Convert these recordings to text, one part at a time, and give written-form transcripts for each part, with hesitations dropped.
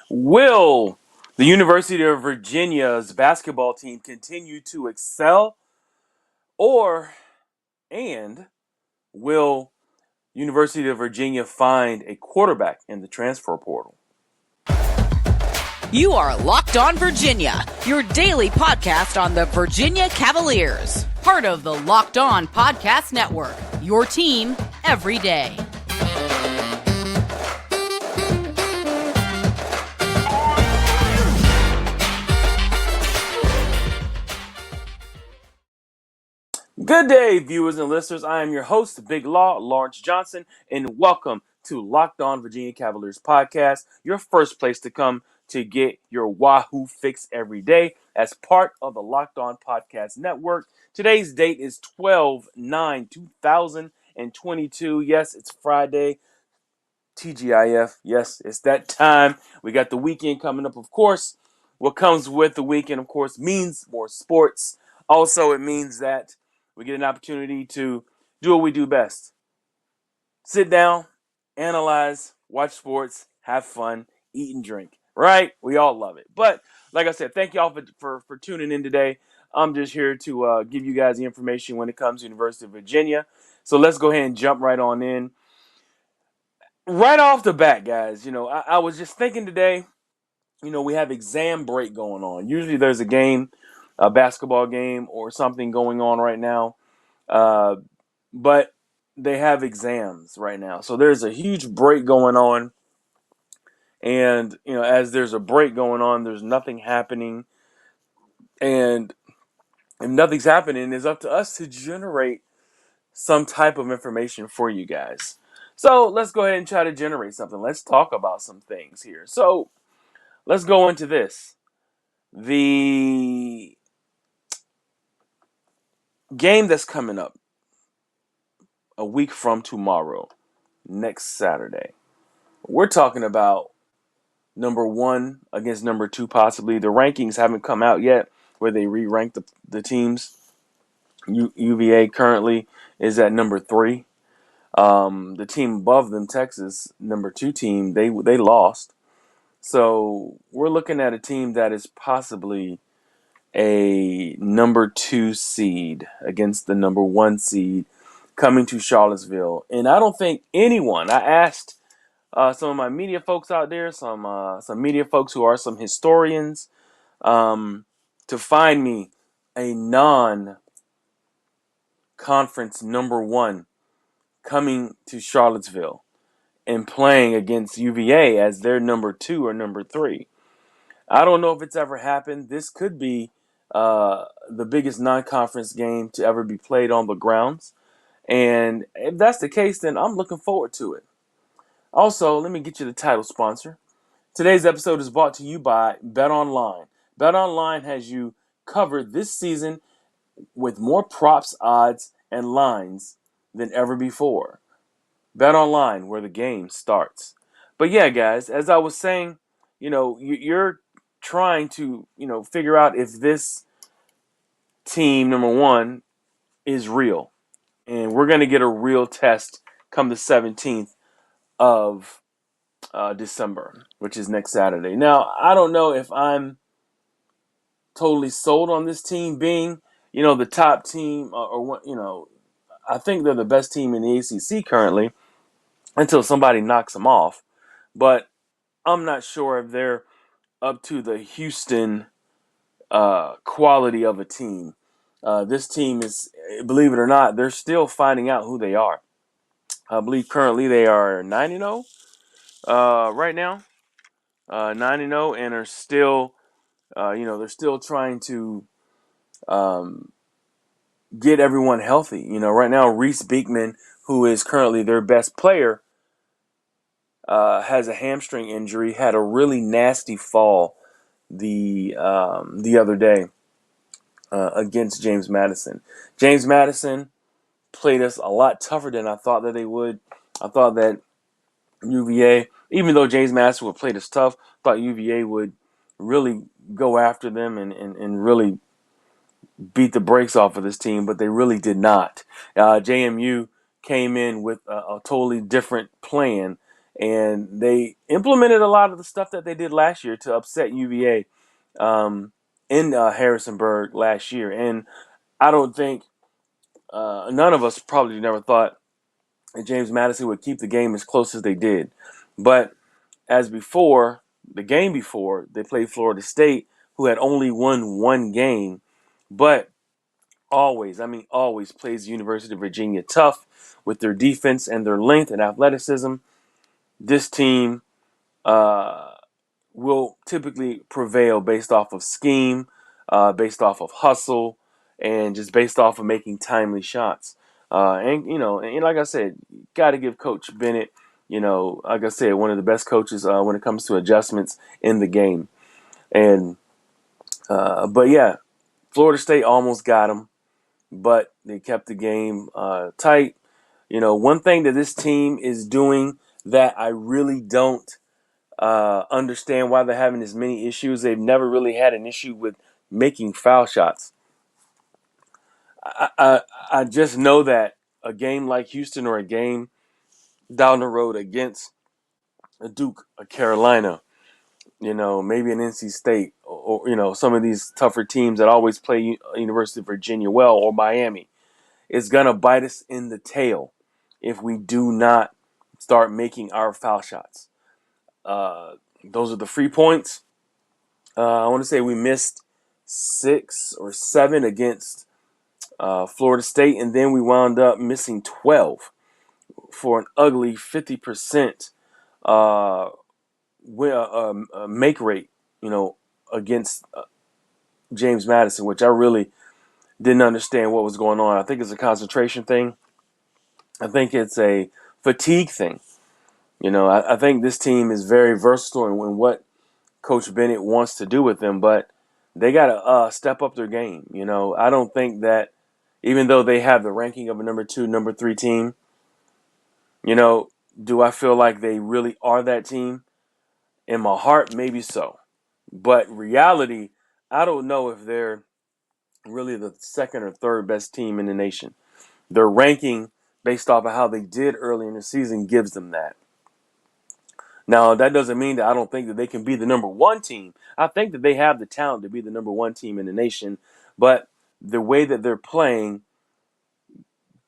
Will the University of Virginia's basketball team continue to excel, or and will University of Virginia find a quarterback in the transfer portal? You are Locked On Virginia, your daily podcast on the Virginia Cavaliers. Part of the Locked On Podcast Network, your team every day. Good day, viewers and listeners. I am your host, Big Law, Lawrence Johnson, and welcome to Locked On Virginia Cavaliers podcast, your first place to come to get your Wahoo fix every day as part of the Locked On Podcast Network. Today's date is 12/9/2022. Yes, it's Friday. TGIF. Yes, it's that time. We got the weekend coming up, of course. What comes with the weekend, of course, means more sports. Also, it means that we get an opportunity to do what we do best. Sit down, analyze, watch sports, have fun, eat and drink. Right? We all love it. But like I said, thank you all for tuning in today. I'm just here to give you guys the information when it comes to University of Virginia. So let's go ahead and jump right on in. Right off the bat, guys, I was just thinking today, we have exam break going on. Usually there's a basketball game or something going on right now. But they have exams right now. So there's a huge break going on. And, as there's a break going on, there's nothing happening. And if nothing's happening, it's up to us to generate some type of information for you guys. So let's go ahead and try to generate something. Let's talk about some things here. So let's go into this. The game that's coming up a week from tomorrow, next Saturday. We're talking about number 1 against number 2 possibly. The rankings haven't come out yet where they re-rank the teams. UVA currently is at number 3. The team above them, Texas, number 2 team, they lost. So we're looking at a team that is possibly a number 2 seed against the number 1 seed coming to Charlottesville. And I don't think anyone, I asked some of my media folks out there, some media folks who are some historians, to find me a non-conference number 1 coming to Charlottesville and playing against UVA as their number 2 or number 3. I don't know if it's ever happened. This could be the biggest non-conference game to ever be played on the grounds. And if that's the case, then I'm looking forward to it. Also, let me get you the title sponsor. Today's episode is brought to you by BetOnline. BetOnline has you covered this season with more props, odds, and lines than ever before. BetOnline, where the game starts. But yeah, guys, as I was saying, you're trying to, figure out if this team, number 1, is real. And we're going to get a real test come the 17th of December, which is next Saturday. Now, I don't know if I'm totally sold on this team being, the top team I think they're the best team in the ACC currently until somebody knocks them off. But I'm not sure if they're up to the Houston quality of a team. This team is, believe it or not, they're still finding out who they are. I believe currently they are 9-0 right now. 9-0 and are still, they're still trying to get everyone healthy. Right now, Reese Beekman, who is currently their best player, has a hamstring injury, had a really nasty fall the other day against James Madison. James Madison played us a lot tougher than I thought that they would. I thought that UVA, even though James Madison would play us tough, thought UVA would really go after them and really beat the brakes off of this team, but they really did not. JMU came in with a totally different plan And they implemented a lot of the stuff that they did last year to upset UVA in Harrisonburg last year. And I don't think none of us probably never thought that James Madison would keep the game as close as they did. But as before, the game before, they played Florida State, who had only won one game, but always plays the University of Virginia tough with their defense and their length and athleticism. This team will typically prevail based off of scheme, based off of hustle, and just based off of making timely shots. And like I said, got to give Coach Bennett, like I said, one of the best coaches when it comes to adjustments in the game. And but yeah, Florida State almost got him, but they kept the game tight. One thing that this team is doing that I really don't understand why they're having as many issues. They've never really had an issue with making foul shots. I just know that a game like Houston or a game down the road against a Duke, a Carolina, maybe an NC State, or some of these tougher teams that always play University of Virginia well, or Miami, is going to bite us in the tail if we do not start making our foul shots. Those are the free points. I want to say we missed 6 or 7 against Florida State, and then we wound up missing 12 for an ugly 50% make rate, against James Madison, which I really didn't understand what was going on. I think it's a concentration thing. I think it's a fatigue thing. I think this team is very versatile in what Coach Bennett wants to do with them, but they got to step up their game. I don't think that even though they have the ranking of a number 2, number 3 team, do I feel like they really are that team? In my heart, maybe so. But reality, I don't know if they're really the second or third best team in the nation. Their ranking, based off of how they did early in the season, gives them that. Now, that doesn't mean that I don't think that they can be the number 1 team. I think that they have the talent to be the number 1 team in the nation, but the way that they're playing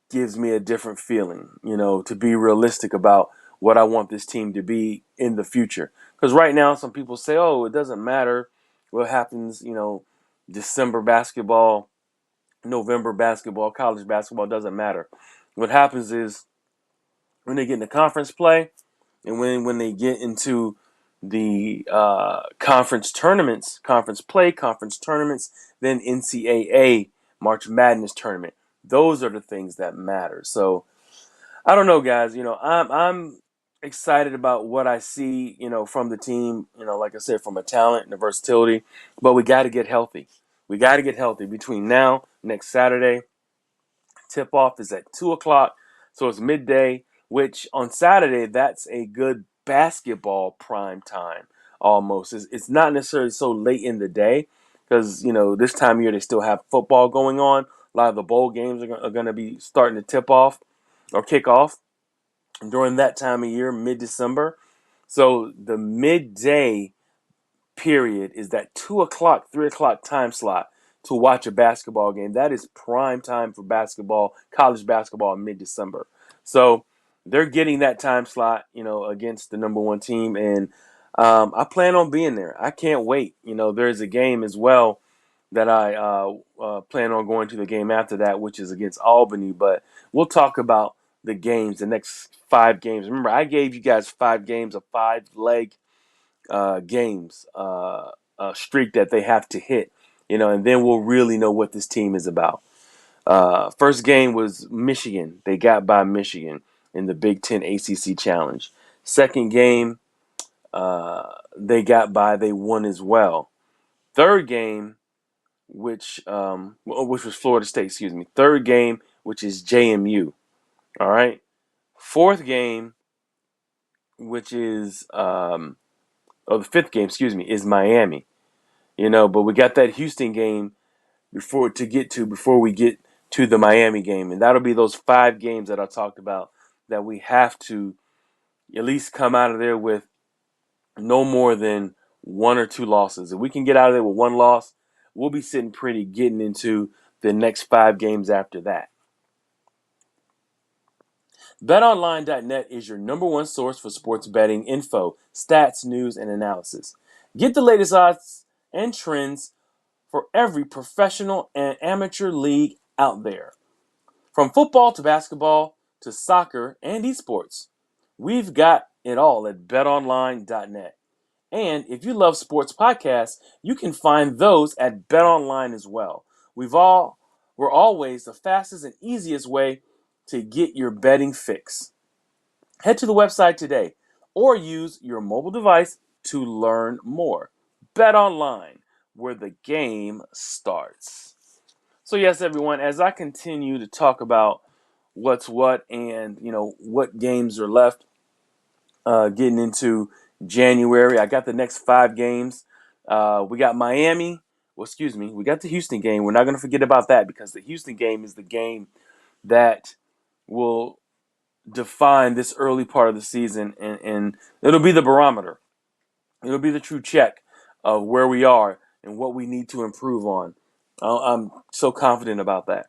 gives me a different feeling, to be realistic about what I want this team to be in the future. Because right now, some people say, oh, it doesn't matter what happens, December basketball, November basketball, college basketball, doesn't matter. What happens is when they get into conference play and when they get into the conference tournaments, then NCAA March Madness tournament. Those are the things that matter. So I don't know, guys. I'm excited about what I see, from the team. Like I said, from a talent and a versatility. But we got to get healthy. We got to get healthy between now, next Saturday. Tip off is at 2:00, so it's midday. Which on Saturday, that's a good basketball prime time. Almost, it's not necessarily so late in the day because this time of year they still have football going on. A lot of the bowl games are going to be starting to tip off or kick off during that time of year, mid-December. So the midday period is that 2:00, 3:00 time slot to watch a basketball game. That is prime time for basketball, college basketball in mid-December. So they're getting that time slot, against the number 1 team. And I plan on being there. I can't wait. There's a game as well that I plan on going to the game after that, which is against Albany. But we'll talk about the games, the next 5 games. Remember, I gave you guys 5 games, a 5-leg games streak that they have to hit, and then we'll really know what this team is about. First game was Michigan. They got by Michigan in the Big Ten ACC Challenge. Second game, they won as well. Third game, which was Florida State, excuse me. Third game, which is JMU. All right. Fourth game, which is the fifth game, excuse me, is Miami. But we got that Houston game before we get to the Miami game, and that'll be those 5 games that I talked about that we have to at least come out of there with no more than 1 or 2 losses. If we can get out of there with 1 loss, we'll be sitting pretty getting into the next 5 games after that. BetOnline.net is your #1 source for sports betting info, stats, news, and analysis. Get the latest odds and trends for every professional and amateur league out there. From football to basketball to soccer and esports, we've got it all at betonline.net. And if you love sports podcasts, you can find those at BetOnline as well. We're always the fastest and easiest way to get your betting fix. Head to the website today or use your mobile device to learn more. BetOnline, where the game starts. So yes, everyone, as I continue to talk about what's what and what games are left, getting into January, I got the next 5 games. We got Miami. Well, excuse me. We got the Houston game. We're not going to forget about that because the Houston game is the game that will define this early part of the season, and it'll be the barometer. It'll be the true check of where we are and what we need to improve on. I'm so confident about that.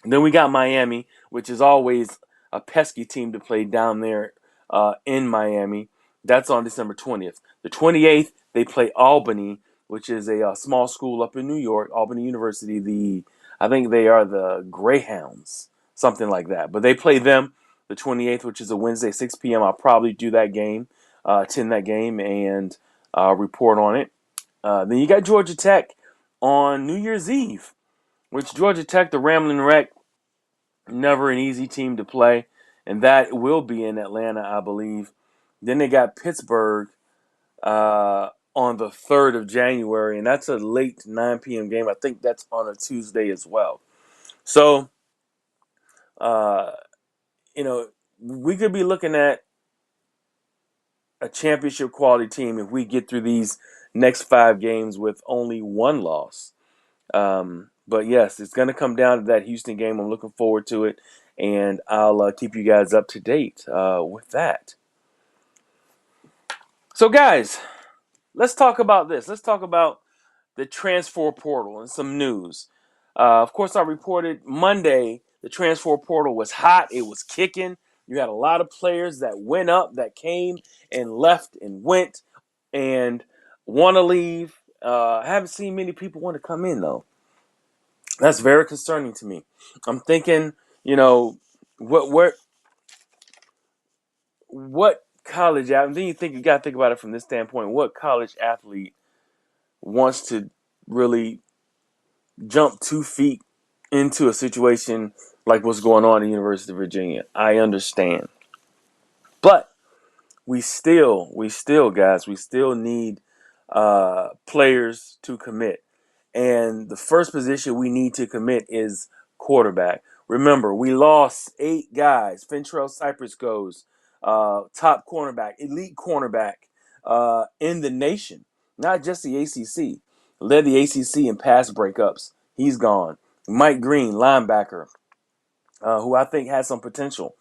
And then we got Miami, which is always a pesky team to play down there in Miami. That's on December 20th. The 28th, they play Albany, which is a small school up in New York, Albany University. I think they are the Greyhounds, something like that. But they play them the 28th, which is a Wednesday, 6 p.m. I'll probably do that game, attend that game, and report on it. Then you got Georgia Tech on New Year's Eve, which Georgia Tech, the Ramblin' Wreck, never an easy team to play, and that will be in Atlanta, I believe. Then they got Pittsburgh on the 3rd of January, and that's a late 9 p.m. game. I think that's on a Tuesday as well. So, we could be looking at a championship quality team if we get through these next 5 games with only 1 loss. But yes, it's going to come down to that Houston game. I'm looking forward to it, and I'll keep you guys up to date with that. So, guys, let's talk about this. Let's talk about the transfer portal and some news. Of course, I reported Monday the transfer portal was hot. It was kicking. You had a lot of players that went up, that came and left and went and want to leave. I haven't seen many people want to come in, though. That's very concerning to me. I'm thinking, what college athlete? Then you got to think about it from this standpoint. What college athlete wants to really jump 2 feet into a situation like what's going on at the University of Virginia? I understand, but we still, guys, we still need players to commit. And the first position we need to commit is quarterback. Remember, we lost 8 guys. Fentrell Cypress goes, top cornerback, elite cornerback in the nation, not just the ACC. Led the ACC in pass breakups. He's gone. Mike Green, linebacker, who I think has some potential.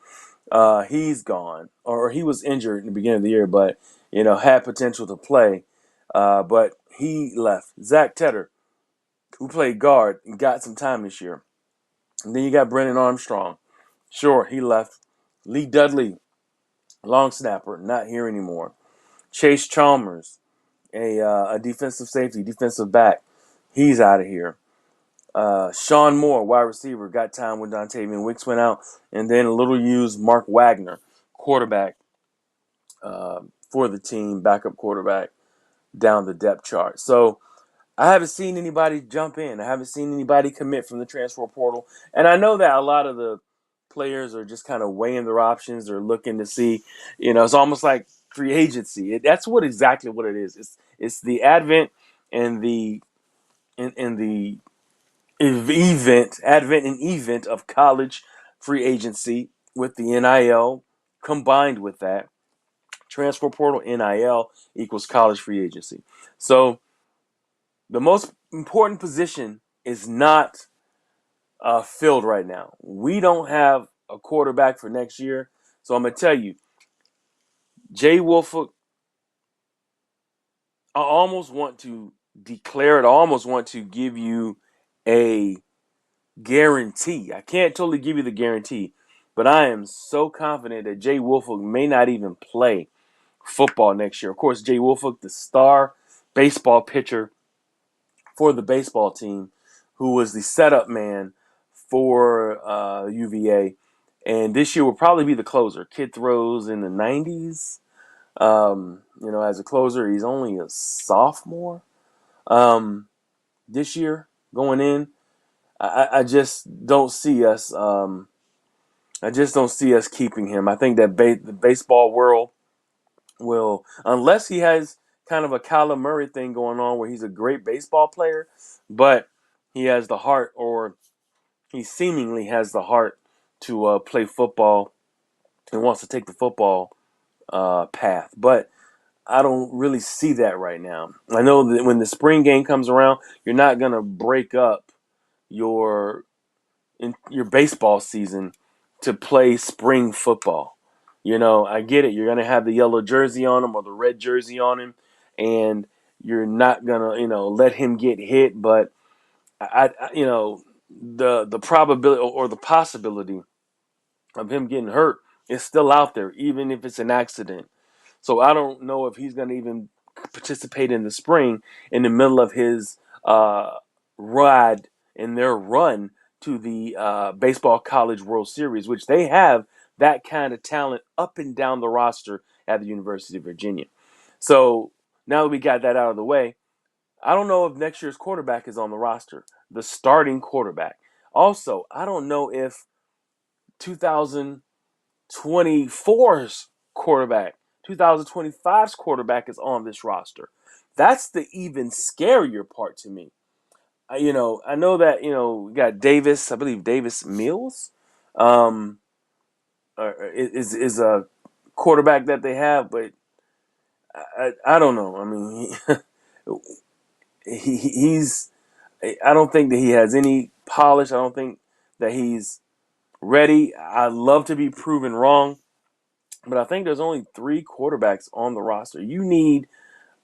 He's gone, or he was injured in the beginning of the year, but had potential to play. But he left. Zach Tedder, who played guard and got some time this year. And then you got Brennan Armstrong. Sure, he left. Lee Dudley, long snapper, not here anymore. Chase Chalmers, a defensive safety, defensive back. He's out of here. Sean Moore, wide receiver, got time when Dontavian Wicks went out. And then a little used Mark Wagner, quarterback for the team, backup quarterback down the depth chart. So I haven't seen anybody jump in. I haven't seen anybody commit from the transfer portal. And I know that a lot of the players are just kind of weighing their options. They're looking to see, it's almost like free agency. That's exactly what it is. It's the advent and the event of college free agency with the NIL combined with that. Transfer portal NIL equals college free agency. So the most important position is not filled right now. We don't have a quarterback for next year. So I'm going to tell you, Jay Wolford, I almost want to declare it. I almost want to give you a guarantee. I can't totally give you the guarantee, but I am so confident that Jay Wolford may not even play football next year. Of course, Jay Wolford, the star baseball pitcher for the baseball team, who was the setup man for UVA. And this year will probably be the closer. Kid throws in the 90s. As a closer, he's only a sophomore this year going in. I just don't see us. I just don't see us keeping him. I think that the baseball world will, unless he has kind of a Kyler Murray thing going on where he's a great baseball player, but he has the heart, or he seemingly has the heart to play football and wants to take the football path. But I don't really see that right now. I know that when the spring game comes around, you're not going to break up your baseball season to play spring football. I get it. You're going to have the yellow jersey on him or the red jersey on him, and you're not going to, let him get hit. But the probability or the possibility of him getting hurt is still out there, even if it's an accident. So I don't know if he's going to even participate in the spring in the middle of his ride in their run to the Baseball College World Series, which they have that kind of talent up and down the roster at the University of Virginia. So now that we got that out of the way, I don't know if next year's quarterback is on the roster, the starting quarterback. Also, I don't know if 2024's quarterback, 2025's quarterback is on this roster. That's the even scarier part to me. I know that, we got Davis, I believe Davis Mills is a quarterback that they have, but I don't know. I mean, he's, I don't think that he has any polish. I don't think that he's ready. I'd love to be proven wrong, but I think there's only 3 quarterbacks on the roster. You need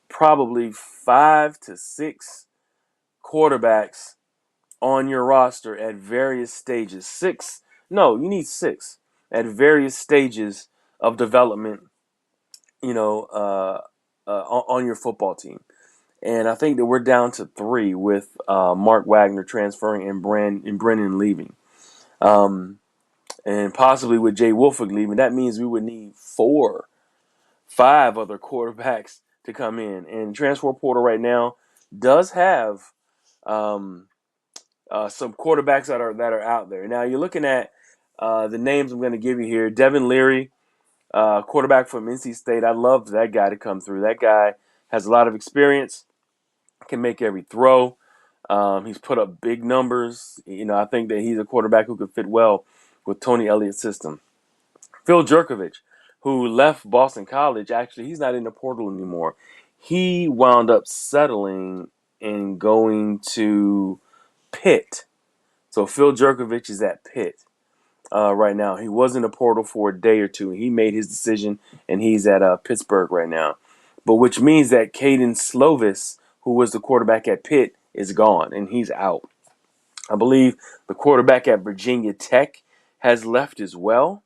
probably 5 to 6 quarterbacks on your roster at various stages. 6? No, you need 6 at various stages of development, on your football team. And I think that we're down to 3 with Mark Wagner transferring and Brennan leaving. And possibly with Jay Wolford leaving, that means we would need 4, 5 other quarterbacks to come in. And transfer portal right now does have some quarterbacks that are out there. Now you're looking at the names I'm going to give you here. Devin Leary, quarterback from NC State. I'd love that guy to come through. That guy has a lot of experience, can make every throw. He's put up big numbers. I think that he's a quarterback who could fit well with Tony Elliott's system. Phil Jerkovich, who left Boston College, actually, he's not in the portal anymore. He wound up settling and going to Pitt. So Phil Jerkovich is at Pitt right now. He was in the portal for a day or two. He made his decision, and he's at Pittsburgh right now. But which means that Caden Slovis, who was the quarterback at Pitt, is gone, and he's out. I believe the quarterback at Virginia Tech has left as well.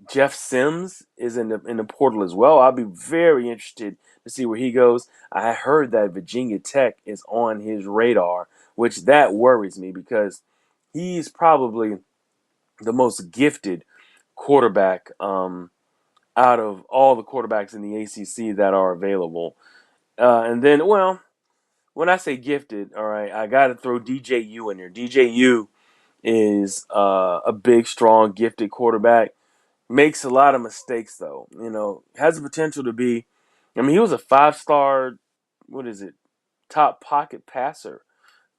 Jeff Sims is in the portal as well. I'll be very interested to see where he goes. I heard that Virginia Tech is on his radar, which that worries me because he's probably the most gifted quarterback out of all the quarterbacks in the ACC that are available. And then, well, when I say gifted, all right, I got to throw DJU in there. DJU is a big, strong, gifted quarterback. Makes a lot of mistakes, though. Has the potential to be. I mean, he was a 5-star, top pocket passer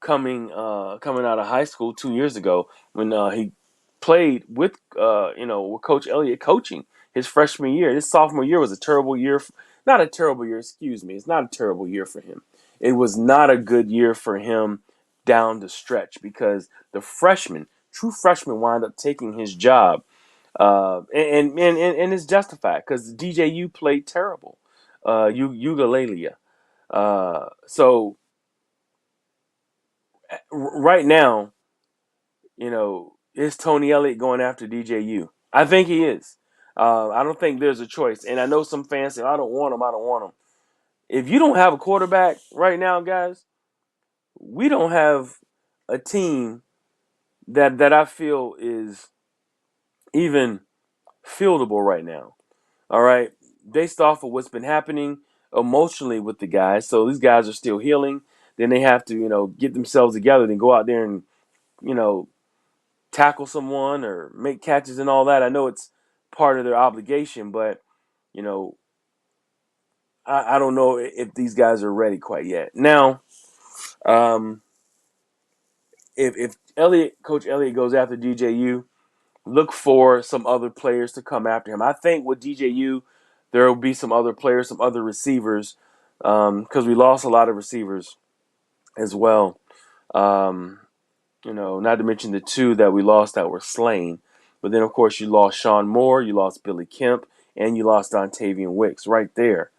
coming out of high school 2 years ago when he played with with Coach Elliott coaching his freshman year. His sophomore year was a terrible year. Not a terrible year, excuse me. It's not a terrible year for him. It was not a good year for him down the stretch because the true freshman, wound up taking his job And it's justified because DJU played terrible. Ugalele. So right now, is Tony Elliott going after DJU? I think he is. I don't think there's a choice. And I know some fans say, I don't want him. I don't want him. If you don't have a quarterback right now, guys, we don't have a team that I feel is even fieldable right now. All right. Based off of what's been happening emotionally with the guys. So these guys are still healing. Then they have to, get themselves together and go out there and, you know, tackle someone or make catches and all that. I know it's part of their obligation, but, you know, I don't know if these guys are ready quite yet. Now, um, if Coach Elliott goes after DJU, look for some other players to come after him. I think with DJU, there will be some other players, some other receivers, because we lost a lot of receivers as well. Um, not to mention the two that we lost that were slain. But then, of course, you lost Sean Moore, you lost Billy Kemp, and you lost Dontavian Wicks right there.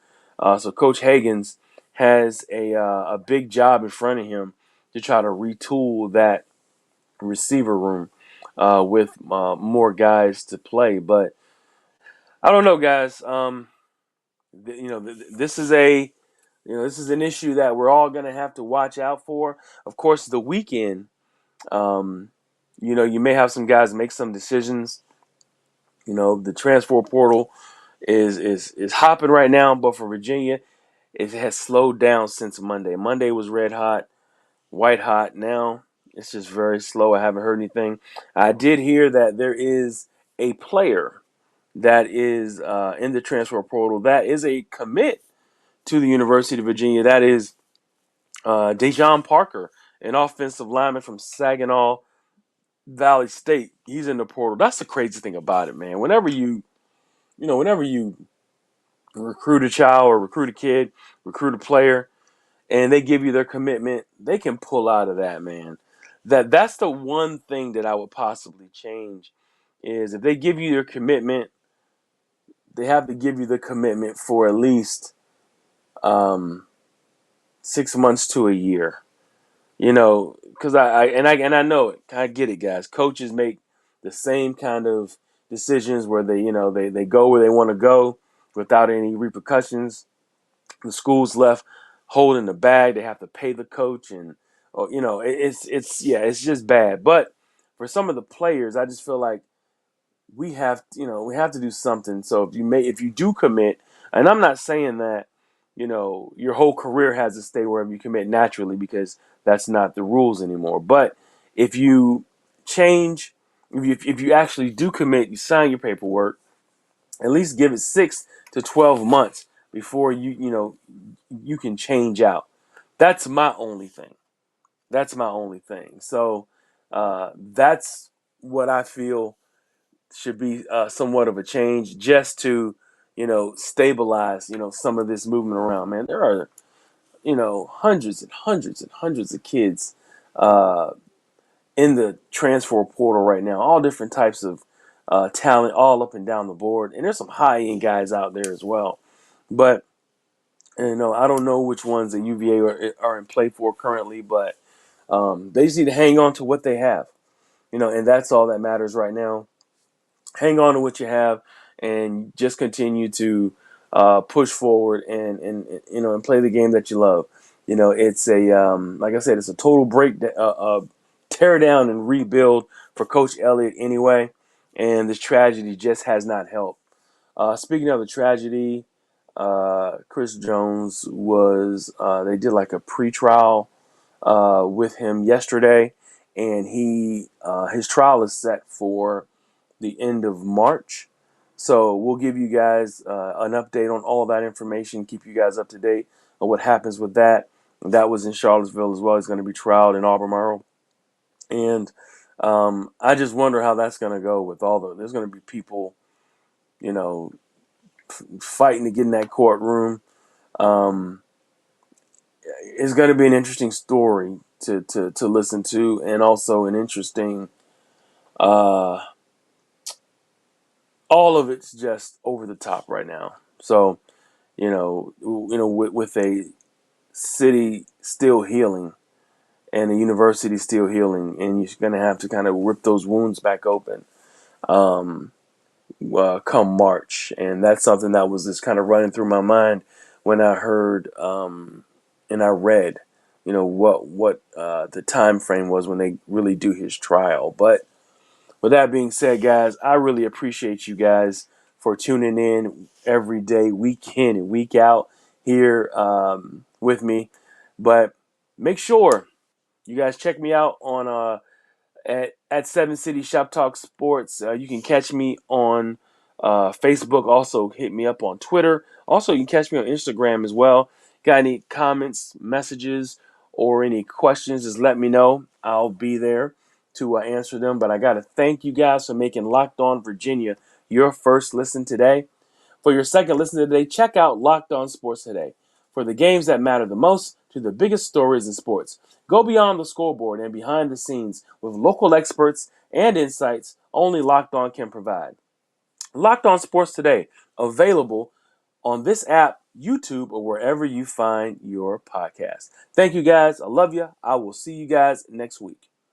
So Coach Hagens has a big job in front of him to try to retool that receiver room with more guys to play. But I don't know, guys. This is this is an issue that we're all going to have to watch out for. Of course, the weekend. You may have some guys make some decisions. The transfer portal is hopping right now, but for Virginia, it has slowed down since Monday. Monday was red hot, white hot. Now it's just very slow. I haven't heard anything. I did hear that there is a player that is in the transfer portal that is a commit to the University of Virginia. That is Dejon Parker, an offensive lineman from Saginaw Valley State. He's in the portal. That's the crazy thing about it, man. Whenever you recruit a child or recruit a kid, recruit a player, and they give you their commitment, they can pull out of that, man. That's the one thing that I would possibly change is if they give you your commitment, they have to give you the commitment for at least 6 months to a year. Because I know it. I get it, guys. Coaches make the same kind of decisions where they go where they want to go without any repercussions. The school's left holding the bag. They have to pay the coach, and it's just bad. But for some of the players, I just feel like we have to do something. So if you do commit, and I'm not saying that your whole career has to stay wherever you commit naturally because that's not the rules anymore. But if you change, if you actually do commit, you sign your paperwork, at least give it 6 to 12 months before you can change out. That's my only thing. So that's what I feel should be somewhat of a change just to, stabilize, some of this movement around, man. There are, hundreds and hundreds and hundreds of kids uh, in the transfer portal right now, all different types of talent, all up and down the board. And there's some high-end guys out there as well. But, I don't know which ones that UVA are in play for currently, but they just need to hang on to what they have, and that's all that matters right now. Hang on to what you have and just continue to push forward and play the game that you love. It's like I said, it's a total tear down and rebuild for Coach Elliott anyway, and this tragedy just has not helped. Speaking of the tragedy, Chris Jones they did like a pretrial with him yesterday, and his trial is set for the end of March. So we'll give you guys an update on all of that information, keep you guys up to date on what happens with that. And that was in Charlottesville as well. He's going to be trialed in Albemarle. And I just wonder how that's going to go with there's going to be people, fighting to get in that courtroom. Um, it's going to be an interesting story to listen to, and also an interesting all of it's just over the top right now. So, with a city still healing and a university still healing, and you're going to have to kind of rip those wounds back open come March. And that's something that was just kind of running through my mind when I heard and I read, what the time frame was when they really do his trial. But with that being said, guys, I really appreciate you guys for tuning in every day, week in and week out here with me. But make sure you guys check me out on at Seven City Shop Talk Sports. You can catch me on Facebook. Also, hit me up on Twitter. Also, you can catch me on Instagram as well. Got any comments, messages, or any questions, just let me know. I'll be there to answer them. But I got to thank you guys for making Locked On Virginia your first listen today. For your second listen today, check out Locked On Sports Today. For the games that matter the most to the biggest stories in sports. Go beyond the scoreboard and behind the scenes with local experts and insights only Locked On can provide. Locked On Sports Today, available on this app, YouTube, or wherever you find your podcast. Thank you guys. I love you. I will see you guys next week.